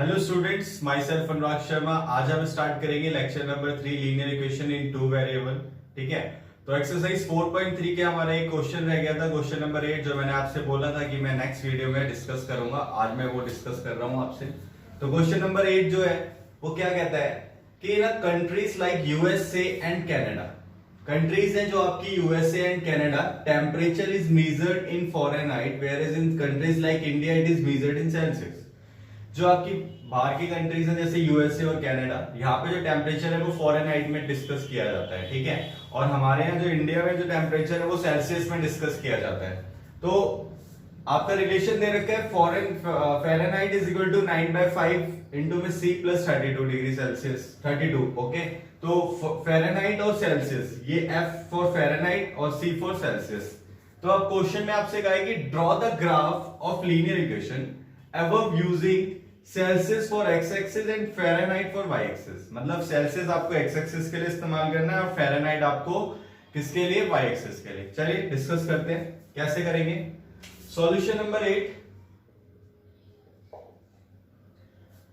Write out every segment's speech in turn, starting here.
Hello students, my self Anurag Sharma. आज हम start करेंगे lecture number 3 linear equation in two variable. ठीक है, तो एक्सरसाइज 4.3 के हमारा एक क्वेश्चन रह गया था, क्वेश्चन नंबर 8, जो मैंने आपसे बोला था कि मैं नेक्स्ट वीडियो में डिस्कस करूंगा। आज मैं वो डिस्कस कर रहा हूं आपसे। तो क्वेश्चन नंबर 8 जो है वो क्या कहता है कि in countries like USA and Canada, countries हैं जो आपकी USA and Canada, temperature is measured in Fahrenheit where is in countries like India it is measured in Celsius. जो आपकी बाहर की कंट्रीज हैं जैसे यूएसए और कनाडा, यहाँ पे जो टेम्परेचर है वो फॉरेनहाइट में डिस्कस किया जाता है। ठीक है, और हमारे यहाँ जो इंडिया में जो टेम्परेचर है वो सेल्सियस में डिस्कस किया जाता है। तो आपका रिलेशन दे रखा है Fahrenheit is equal to 9/5 into में C plus 32 degree Celsius 32। Okay, तो फ़ारेनहाइट और सेल्सियस, ये F फॉर फ़ारेनहाइट और C फॉर सेल्सियस। तो अब क्वेश्चन में आपसे कहा है कि draw the graph of linear equation above using Celsius for X axis and Fahrenheit for Y axis. मतलब सेल्सियस आपको एक्स एक्सिस के लिए इस्तेमाल करना है और फ़ारेनहाइट आपको किसके लिए, वाई एक्सिस के लिए। चलिए डिस्कस करते हैं कैसे करेंगे। सॉल्यूशन नंबर 8,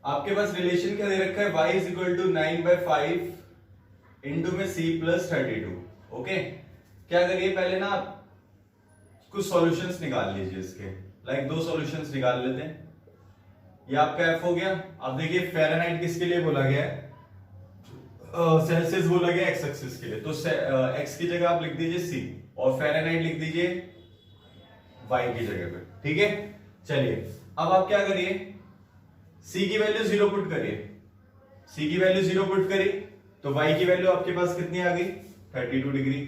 आपके पास रिलेशन क्या दे रखा है, y is equal to 9/5 into में C प्लस 32। ओके, क्या करिए पहले ना आप कुछ सॉल्यूशंस निकाल लीजिए इसके, लाइक दो सॉल्यूशंस निकाल लेते हैं। ये आपका f हो गया। अब देखिए फ़ारेनहाइट किसके लिए बोला गया है, सेल्सियस बोला गया एक्स एक्सिस के लिए, तो x की जगह आप लिख दीजिए C और फ़ारेनहाइट लिख दीजिए y की जगह पे। ठीक है, चलिए अब आप क्या करिए, C की वैल्यू 0 पुट करिए। C की वैल्यू 0 पुट करी तो y की वैल्यू आपके पास कितनी आ गई, 32 डिग्री।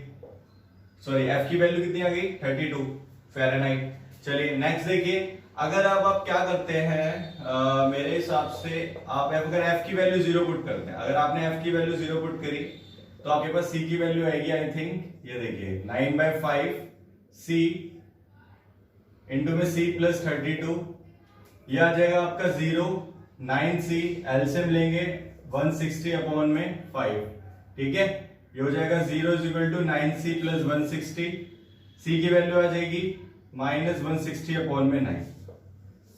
सॉरी, f की वैल्यू कितनी आ गई, 32 फ़ारेनहाइट। चलिए नेक्स्ट देखिए, अगर अब आप क्या करते हैं, मेरे हिसाब से आप अगर f की वैल्यू 0 पुट करते हैं, अगर आपने f की वैल्यू 0 पुट करी तो आपके पास C की वैल्यू आएगी, आई थिंक ये देखिए 9/5 C इंटू में C प्लस 32, ये आ जाएगा आपका 0 9C, एलसीएम लेंगे 160 अपॉन में 5। ठीक है, ये हो जाएगा 0 is equal to 9C plus 160, C की वैल्यू आ जाएगी -160 अपॉन में 9।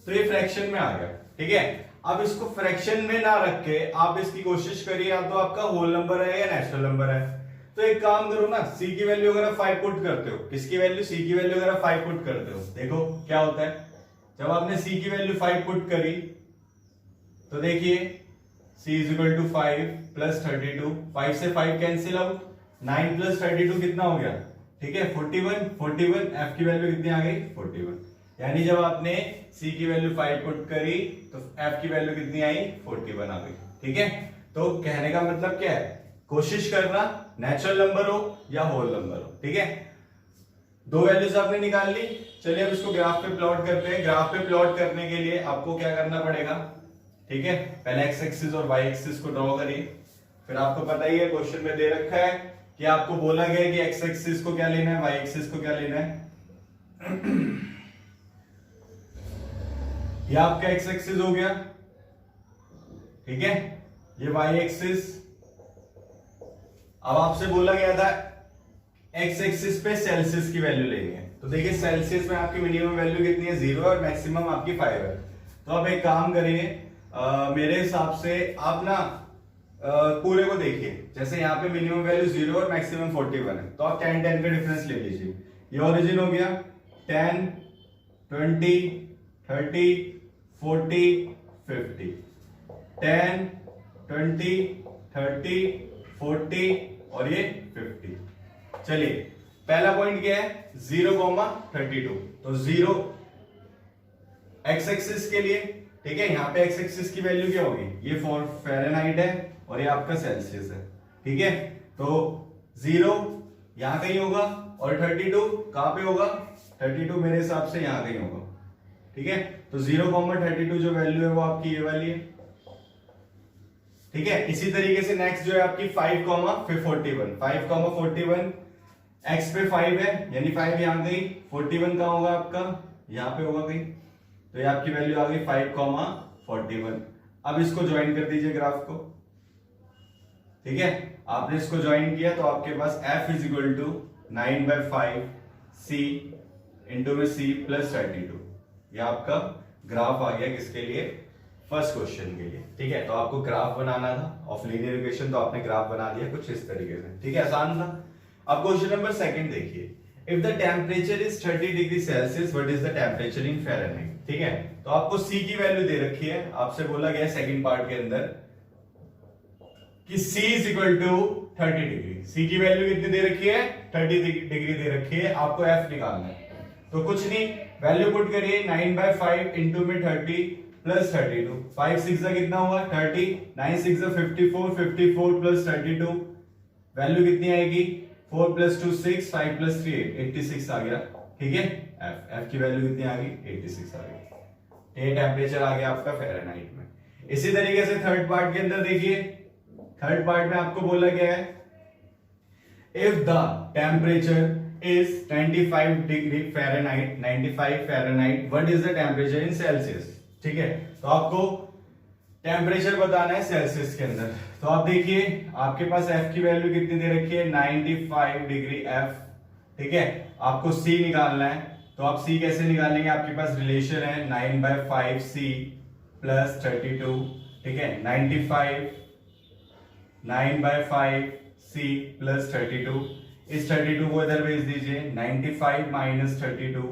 तो ये फ्रैक्शन में आ गया। ठीक है, अब इसको फ्रैक्शन में ना रख के आप इसकी कोशिश करिए, या तो आपका होल नंबर है या नेचुरल नंबर है। तो एक काम करो ना, C की वैल्यू अगर 5 पुट करते हो, किसकी वैल्यू, C की वैल्यू अगर 5 पुट करते हो, देखो क्या होता है। जब आपने C की वैल्यू 5 पुट करी तो देखिए C is equal to 5 plus 32, 5 से 5 कैंसिल आउट, 9 प्लस 32 कितना हो गया, ठीक है 41, F की वैल्यू कितनी आ गई, 41। यानी जब आपने C की वैल्यू 5 पुट करी तो F की वैल्यू कितनी आई, 41 आ गई। ठीक है, तो कहने का मतलब क्या है, कोशिश करना नेचुरल नंबर हो या होल नंबर हो। ठीक है, दो वैल्यूज आपने निकाल ली। चलिए अब इसको ग्राफ पे प्लॉट करते हैं। ग्राफ पे प्लॉट करने के लिए आपको क्या करना पड़ेगा, ठीक है, पहले एक्स एक्सिस और वाई एक्सिस को ड्रॉ करिए। फिर आपको पता ही है क्वेश्चन में दे रखा है कि आपको बोला गया है कि एक्स एक्सिस को क्या लेना है, वाई एक्सिस को क्या लेना है। ये आपका एक्स एक्सिस हो गया, ठीक है, ये वाई एक्सिस। अब आपसे बोला गया था एक्स एक्सिस पे सेल्सियस की वैल्यू लेनी है। तो देखिए सेल्सियस में आपकी मिनिमम वैल्यू कितनी है, 0 और मैक्सिमम आपकी 5 है। तो आप एक काम करिए, मेरे हिसाब से आप ना पूरे को देखिए, जैसे यहाँ पे मिनिमम वैल्यू 0 और मैक्सिमम 41 है, तो आप 10 10 का डिफरेंस ले लीजिए। ये ओरिजिन हो गया 10 20 30 40 50, 10 20 30 40 और ये 50। चलिए पहला पॉइंट क्या है, 0,32। तो 0 एक्स एक्सिस के लिए, ठीक है, यहाँ पे एक्स एक्सिस की वैल्यू क्या होगी, ये फॉर फ़ारेनहाइट है और ये आपका सेल्सियस है। ठीक है, तो 0 यहां कहीं होगा और 32 कहां पे होगा, 32 मेरे हिसाब से यहां कहीं होगा। ठीक है, तो 0,32 जो वैल्यू है वो आपकी ये वाली है। ठीक है, इसी तरीके से नेक्स्ट जो है आपकी 5,41, 5,41 एक्स पे 5 है, यानी 5 यहां गई, 41 कहां होगा आपका, यहां पे होगा कहीं, तो ये आपकी वैल्यू आ गई 5,41। अब इसको ज्वाइन कर दीजिए ग्राफ को। ठीक है, आपने इसको ज्वाइन किया तो आपके पास F is equal to 9/5 C into में C प्लस 32। ये आपका ग्राफ आ गया किसके लिए, फर्स्ट क्वेश्चन के लिए, ठीक है। तो आपको ग्राफ बनाना था ऑफ लीनियर इक्वेशन, तो आपने ग्राफ बना दिया कुछ इस तरीके से, ठीक है, आसान था। अब क्वेश्चन नंबर सेकंड देखिए, if the temperature is 30 degree Celsius what is the temperature in Fahrenheit, ठीक है। तो आपको सी की वैल्यू दे रखी है, आपसे बोला गया है सेकंड पार्ट के अंदर कि C इज इक्वल टू 30 डिग्री। सी की वैल्यू कितनी दे रखी है, 30 डिग्री दे रखी है, आपको F निकालना है। तो कुछ नहीं, वैल्यू पुट करिए, 9/5 इंटू में 30 प्लस 32, 5 6 का कितना हुआ 30, 9 6 का 54, 54 प्लस 32, वैल्यू कितनी आएगी 4 प्लस 2 6, 5 प्लस 3 8, 86 आ गया, ठीक है। F की वैल्यू कितनी आ गई 86 आ गई। ये टेम्परेचर आ गया आपका फ़ारेनहाइट में। इसी तरीके से थर्ड पार्ट के अंदर देखिए, थर्ड पार्ट में आपको बोला गया है if the temperature is 95 degree Fahrenheit, 95 Fahrenheit, what is the temperature in Celsius, ठीक है। तो आपको टेम्परेचर बताना है सेल्सियस के अंदर। तो आप देखिए आपके पास F की वैल्यू कितनी दे रखी है 95 डिग्री F, ठीक है। आपको C निकालना है, तो आप C कैसे निकालेंगे, आपके पास रिलेशन है 9/5 C प्लस 32, ठीक है। 95 9/5 C प्लस 32, इस 32 को इधर भेज दीजिए, 95 माइनस 32,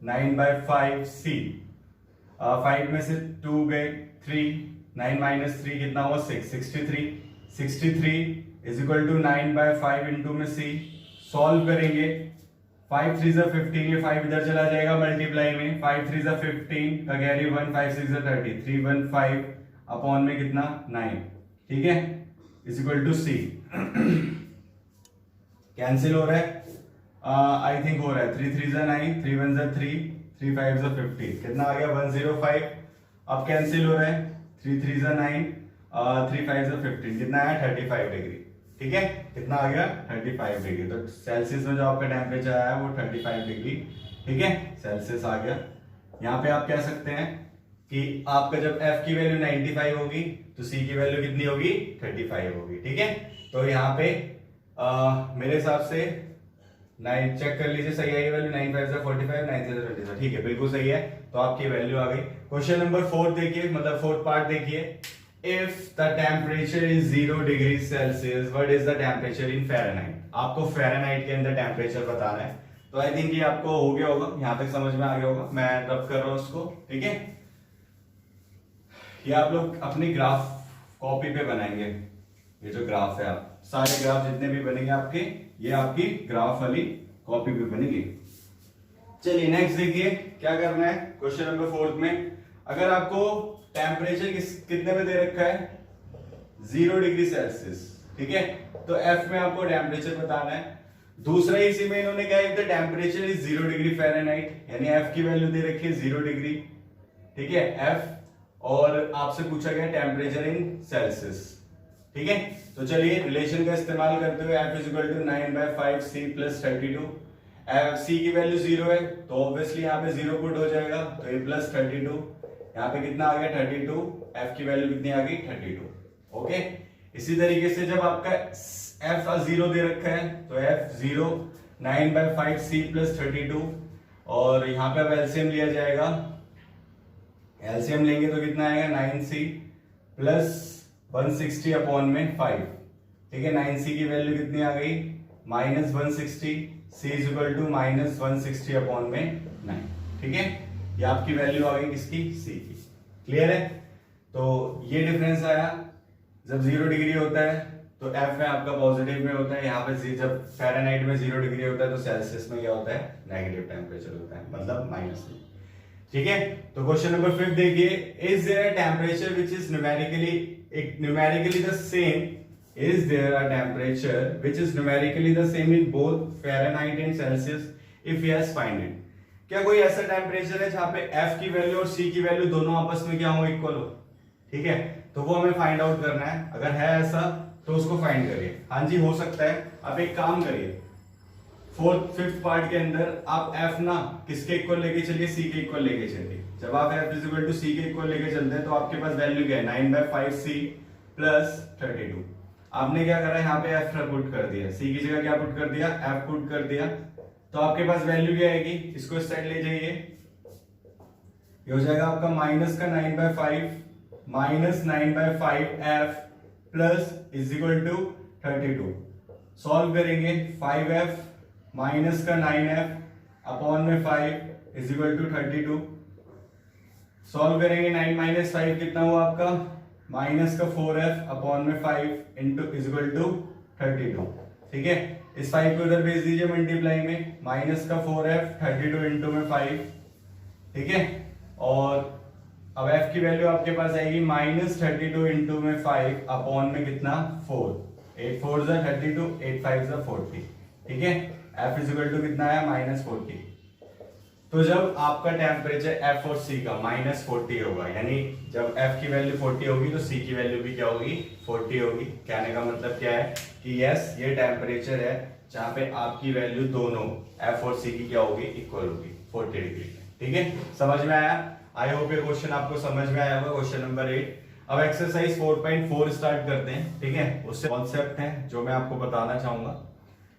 9/5 C, 5 में से 2 गए 3, 9 माइनस 3 कितना हुआ 6, 63, 63 इज इक्वल टू 9/5 इंटू में C, सॉल्व करेंगे, 5 3 जा 15, ये 5 इधर चला जाएगा मल्टीप्लाई में, 5 3 जा 15 का कैरी 1, 5 6 जा 30, 315 अपॉन में कितना 9, ठीक है, is equal to C। Cancel हो रहा है, आई थिंक हो रहा है, 3 3 जा 9, 3 1 जा 3, 3 5 जा 50, कितना आ गया 105। अब कैंसिल हो रहा है, 3 3 जा 9, 3 5 जा 15, कितना आया 35 डिग्री, ठीक है। कितना आ गया 35 डिग्री। तो सेल्सियस में जो आपका टेम्परेचर आया वो 35 डिग्री, ठीक है, सेल्सियस आ गया। यहाँ पे आप कह सकते हैं कि आपका जब F की वैल्यू 95 होगी तो C की वैल्यू कितनी होगी 35 होगी, ठीक है। तो यहाँ पे मेरे हिसाब से 9 चेक कर लीजिए, सही है ये वैल्यू, 9 5 जा 45, 9 6 जा 25, ठीक है, बिल्कुल सही है। तो आपकी वैल्यू आ गई। क्वेश्चन नंबर 4 देखिए, मतलब फोर्थ पार्ट देखिए, if the temperature is 0 degree Celsius what is the temperature in Fahrenheit. आपको फ़ारेनहाइट के अंदर टेम्परेचर बताना है। तो आई थिंक ये आपको हो गया होगा, यहां तक समझ में आ गया होगा, मैं रब कर रहा हूं उसको, ठीक है। ये आप लोग अपनी ग्राफ कॉपी पे बनाएंगे, ये जो ग्राफ है, आप सारे ग्राफ जितने भी बनेंगे आपके, ये आपकी ग्राफ वाली कॉपी पे बनेगी। चलिए नेक्स्ट देखिए क्या करना है क्वेश्चन नंबर 4 में। अगर आपको टेम्परेचर कितने पे दे रखा है 0 डिग्री सेल्सियस, ठीक है, तो F में आपको टेम्परेचर बताना है। दूसरा इसी में इन्होंने क्या है, टेम्परेचर इज 0 डिग्री फ़ारेनहाइट, यानी F की वैल्यू दे रखी है 0 डिग्री, ठीक है, F, और आपसे पूछा गया टेम्परेचर इन सेल्सियस, ठीक है। तो चलिए रिलेशन का इस्तेमाल करते हुए F is equal to 9/5 C plus 32, C की वैल्यू 0 है तो ऑब्वियसली यहाँ पे 0 पुट हो जाएगा, तो ये प्लस 32, यहाँ पे कितना आ गया 32, F की वैल्यू कितनी आ गई 32, ओके। इसी तरीके से जब आपका F 0 दे रखा है तो F 0 9/5 C प्लस 32, और यहाँ पे अब एलसीएम लिया जाएगा, एलसीएम लेंगे तो कितना आएगा 9C प्लस 160 अपॉन में 5, ठीक है। 9C की वैल्यू कितनी आ गई -160, C is equal to -160 upon में 9, ठीक है। ये आपकी वैल्यू आ गई किसकी C की, क्लियर है। तो ये डिफरेंस आया, जब 0 डिग्री होता है तो F में आपका पॉजिटिव में होता है, यहाँ पे जब फ़ारेनहाइट में 0 डिग्री होता है तो सेल्सियस में क्या होता है नेगेटिव टेम्परेचर होता है, मतलब माइनस में, ठीक है। तो क्वेश्चन नंबर 5 देखिए, is there a temperature which is numerically the same, is there a temperature which is numerically the same in both Fahrenheit and Celsius, if yes find it। क्या कोई ऐसा टेम्परेचर है जहां पे F की value और C की value दोनों आपस में क्या हो इक्वल हो, ठीक है, तो वो हमें फाइंड आउट करना है। अगर है ऐसा तो उसको फाइंड करिए। हाँ जी हो सकता है। आप एक काम करिए, 4th 5th पार्ट के अंदर आप F ना किसके इक्वल लेके चलिए, C के इक्वल लेके चलिए। जब आप F is equal to C के इक्वल लेके चलते हैं तो आपके पास वैल्यू क्या है 9/5 C प्लस 32। आपने क्या करा यहाँ पे F पुट कर दिया, C की जगह क्या पुट कर दिया F पुट कर दिया, तो आपके पास वैल्यू क्या आएगी, इसको इस साइड ले जाइए, ये हो जाएगा आपका माइनस का 9/5 minus 9/5f plus is equal to 32। Solve करेंगे 5f माइनस का 9f अपॉन में 5 इज इक्वल टू 32। सॉल्व करेंगे 9 माइनस 5 कितना हुआ आपका, माइनस का 4f अपॉन में 5 इंटू इज इक्वल टू 32। ठीक है, इस 5 को उधर भेज दीजिए मल्टीप्लाई में, माइनस का 4f 32 इंटू में 5। ठीक है, और अब f की वैल्यू आपके पास आएगी माइनस 32 इंटू में 5 अपॉन में कितना 4। 8 4 जा 32, 8 5 जा 40। ठीक है, f इज इक्वल टू कितना आया, माइनस 40। तो जब आपका टेम्परेचर F और C का माइनस 40 होगा, यानी जब F की वैल्यू 40 होगी तो C की वैल्यू भी क्या होगी, 40 होगी। कहने का मतलब क्या है कि यस, ये टेम्परेचर है जहां पे आपकी वैल्यू दोनों F और C की क्या होगी, इक्वल होगी 40 डिग्री। ठीक है, समझ में आया? आई होप ये क्वेश्चन आपको समझ में आया होगा, क्वेश्चन नंबर 8। अब एक्सरसाइज 4.4 स्टार्ट करते हैं। ठीक है, उससे कॉन्सेप्ट है जो मैं आपको बताना चाहूंगा।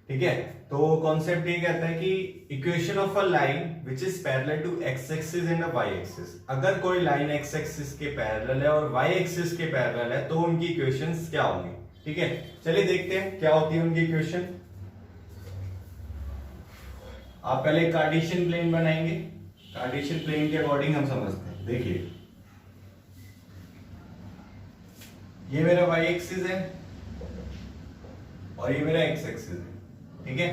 ठीक है, तो कॉन्सेप्ट ये कहता है कि equation of a line which is parallel to X axis and Y axis. अगर कोई लाइन एक्स एक्सिस के पैरेलल है और वाई एक्सिस के पैरेलल है तो उनकी इक्वेशंस क्या होंगी। ठीक है, चलिए देखते हैं क्या होती है उनकी इक्वेशन। आप पहले कार्टेशियन प्लेन बनाएंगे, कार्टेशियन प्लेन के अकॉर्डिंग हम समझते हैं। देखिए, ये मेरा वाई एक्सिस है और ये मेरा एक्स एक्सिस है। ठीक है,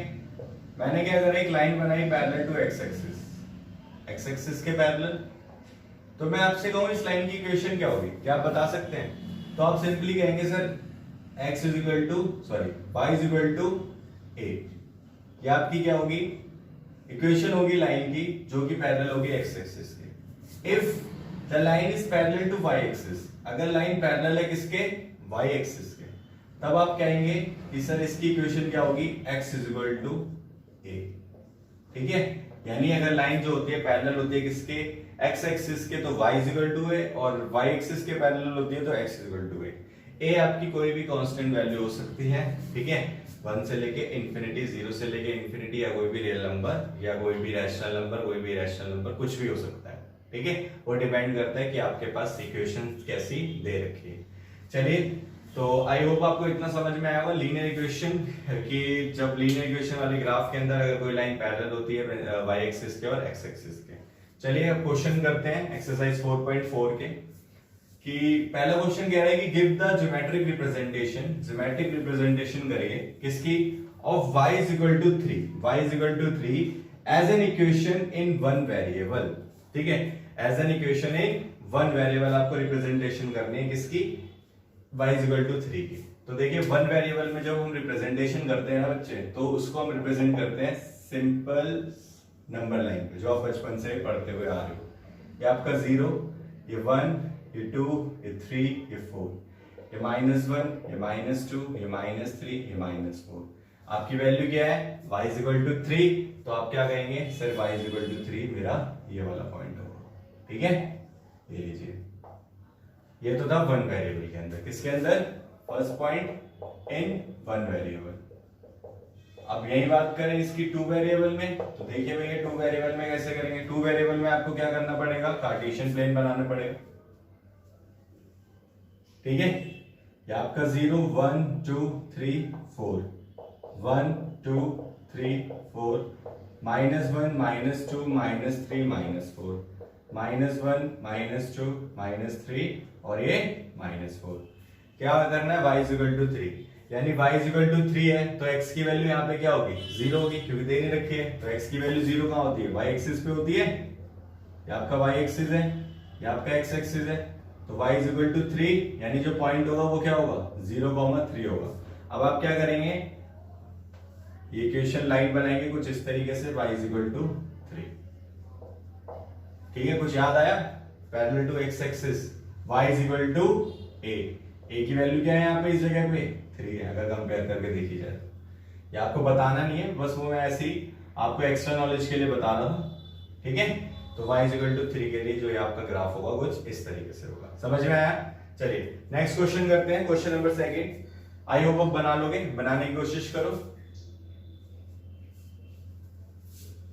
मैंने क्या करा, एक लाइन बनाई parallel to X axis, X axis के पैरेलल। तो मैं आपसे कहूं इस लाइन की इक्वेशन क्या होगी, क्या आप बता सकते हैं? तो आप सिंपली कहेंगे sir x is equal to y is equal to a। ये आपकी क्या होगी, इक्वेशन होगी लाइन की जो कि पैरेलल होगी एक्स एक्सिस के। If the line is parallel to y axis, अगर लाइन पैरेलल है किसके, y एक्सिस के, तब आप कहेंगे कि सर इसकी इक्वेशन क्या होगी, x is equal to a। ठीक है, यानी अगर लाइन जो होती है पैरेलल होती है किसके, x एक्सिस के, तो y is equal to a, और y एक्सिस के पैरेलल होती है तो x is equal to a। a आपकी कोई भी कांस्टेंट वैल्यू हो सकती है। ठीक है, 1 से लेके इंफिनिटी, 0 से लेके इंफिनिटी, या कोई भी रियल नंबर या कोई भी रैशनल नंबर, कोई भी रैशनल नंबर, कुछ भी हो सकता है। ठीक है, वो डिपेंड करता है कि आपके पास इक्वेशन कैसी दे रखी है। चलिए, तो आई होप आपको इतना समझ में आया होगा लीनियर इक्वेशन, कि जब लीनियर इक्वेशन वाले ग्राफ के अंदर अगर कोई लाइन पैरेलल होती है y एक्सिस के और x एक्सिस के। चलिए अब क्वेश्चन करते हैं एक्सरसाइज 4.4 के, कि पहला क्वेश्चन कह रहा है कि give the geometric representation, geometric representation करिए किसकी, of y is equal to 3, y is equal to 3 as an equation in one variable. ठीक है, as an equation in one variable आपको रिप्रेजेंटेशन करनी है किसकी, y इज इक्वल टू 3 की। तो देखिए, वन वेरिएबल में जब हम रिप्रेजेंटेशन करते हैं ना बच्चे, तो उसको हम रिप्रेजेंट करते हैं सिंपल नंबर लाइन पे, जो आप बचपन से पढ़ते हुए आ रहे हो। ये आपका 0, ये 1, ये 2, ये 3, ये 4, ये -1, ये -2, ये -3, ये -4। आपकी वैल्यू क्या है, y इज इक्वल टू 3, तो आप क्या कहेंगे, sir y is equal to 3 मेरा ये वाला पॉइंट होगा। ठीक है, ये लीजिए, ये तो था वन वेरिएबल के अंदर, किसके अंदर, first point in one variable. अब यही बात करें इसकी टू वेरिएबल में, तो देखिए भैया टू वेरिएबल में कैसे करेंगे। टू वेरिएबल में आपको क्या करना पड़ेगा, कार्टेशियन प्लेन बनाना पड़ेगा। ठीक है, ये आपका 0 1 2 3 4, 1 2 3 4, -1 -2 -3 -4, -1 -2 -3 और ये -4। क्या करना है, y इज इक्वल टू 3, यानी y इज इक्वल टू 3 है तो x की वैल्यू यहाँ पे क्या होगी, 0 होगी, क्योंकि दे नहीं रखी है। तो x की वैल्यू 0 कहाँ होती है, y एक्सिस पे होती है। ये आपका y एक्सिस है, ये आपका x एक्सिस है, तो y इज इक्वल टू 3, यानी जो पॉइंट होगा वो क्या होगा, 0,3 होगा। अब आप क्या करेंगे, ये इक्वेशन लाइन बनाएंगे कुछ इस तरीके से, y इज इक्वल टू 3। ठीक है, कुछ याद आया, parallel to x axis, y is equal to a की वैल्यू क्या है यहाँ पे, इस जगह पे 3 है, अगर कंपेयर करके देखी जाए। ये आपको बताना नहीं है, बस वो मैं ऐसे ही आपको एक्स्ट्रा नॉलेज के लिए बता रहा था। ठीक है, तो y इज इक्वल टू 3 के लिए जो ये आपका ग्राफ होगा कुछ इस तरीके से होगा। समझ में आया? चलिए नेक्स्ट क्वेश्चन करते हैं, क्वेश्चन नंबर 2। आई होप आप बना लोगे, बनाने की कोशिश करो।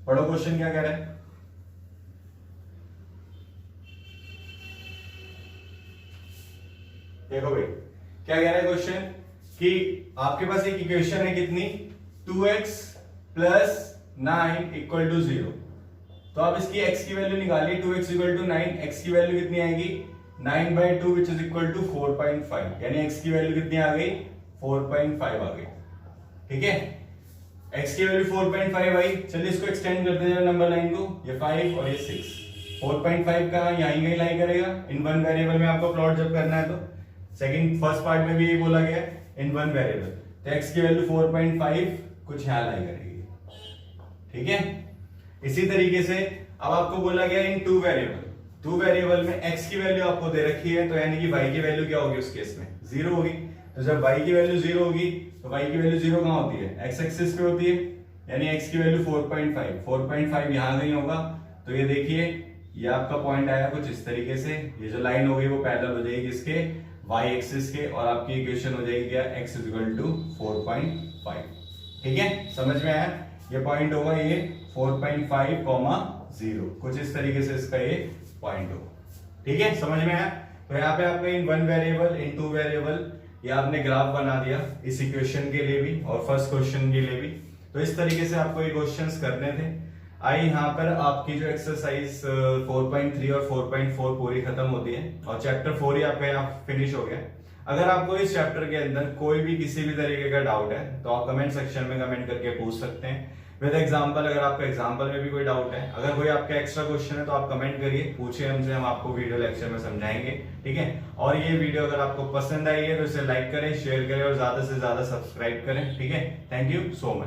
पढ़ो क्वेश्चन क्या कह रहा है। देखो भाई क्या कह रहा है क्वेश्चन कि आपके पास एक इक्वेशन है कितनी 2x प्लस 9 इक्वल टू 0। तो आप इसकी x की वैल्यू निकालिए 2x इक्वल टू 9, x की वैल्यू कितनी आएगी 9/2 विच इज इक्वल टू 4.5, यानी x की वैल्यू कितनी आ गई 4.5 आ गई। ठीक है, x की वैल्यू 4.5 आई। चलिए इसको एक्सटेंड करते हैं नंबर लाइन को, ये 5 और ये 6। 4.5 का यहीं कहीं लाई करेगा इन वन वेरिएबल में, आपको प्लॉट जब करना है तो सेकंड फर्स्ट पार्ट में भी ये बोला गया है इन वन वेरिएबल, तो x की वैल्यू 4.5 कुछ यहां लाई करेगी। ठीक है, इसी तरीके से अब आपको बोला गया इन टू वेरिएबल में x की वैल्यू आपको दे रखी है, तो यानी कि y की वैल्यू क्या होगी उस केस में 0 होगी। तो जब y की वैल्यू 0 होगी तो y की वैल्यू 0 कहां होती है x एक्सिस पे होती है, यानी x की वैल्यू 4.5 यहां कहीं होगा। तो ये देखिए ये आपका पॉइंट आया कुछ इस तरीके से, ये जो लाइन होगी वो पैरेलल हो जाएगी इसके y एक्सिस के, और आपकी इक्वेशन हो जाएगी क्या x इज इक्वल टू 4.5। ठीक है, समझ में आया, ये पॉइंट होगा ये 4.5, 0 कुछ इस तरीके से इसका ये पॉइंट होगा। ठीक है, समझ में आया। तो यहाँ पे आपने इन one variable in two variable ये आपने ग्राफ बना दिया इस इक्वेशन के लिए भी और फर्स्ट क्वेश्चन के लिए भी। तो इस तरीके से आपको ये क्वेश्चंस करने थे। आई यहाँ पर आपकी जो एक्सरसाइज 4.3 और 4.4 पूरी खत्म होती है और चैप्टर 4 ही आपका यहाँ फिनिश हो गया। अगर आपको इस चैप्टर के अंदर कोई भी किसी भी तरीके का डाउट है तो आप कमेंट सेक्शन में कमेंट करके पूछ सकते हैं विद एग्जांपल। अगर आपका एग्जांपल में भी कोई डाउट है, अगर कोई आपका एक्स्ट्रा क्वेश्चन है तो आप कमेंट करिए, पूछिए हमसे, हम आपको वीडियो लेक्चर में समझाएंगे। ठीक है, और ये वीडियो अगर आपको पसंद आई है तो इसे लाइक करें, शेयर करें और ज्यादा से ज्यादा सब्सक्राइब करें। ठीक है, थैंक यू सो मच।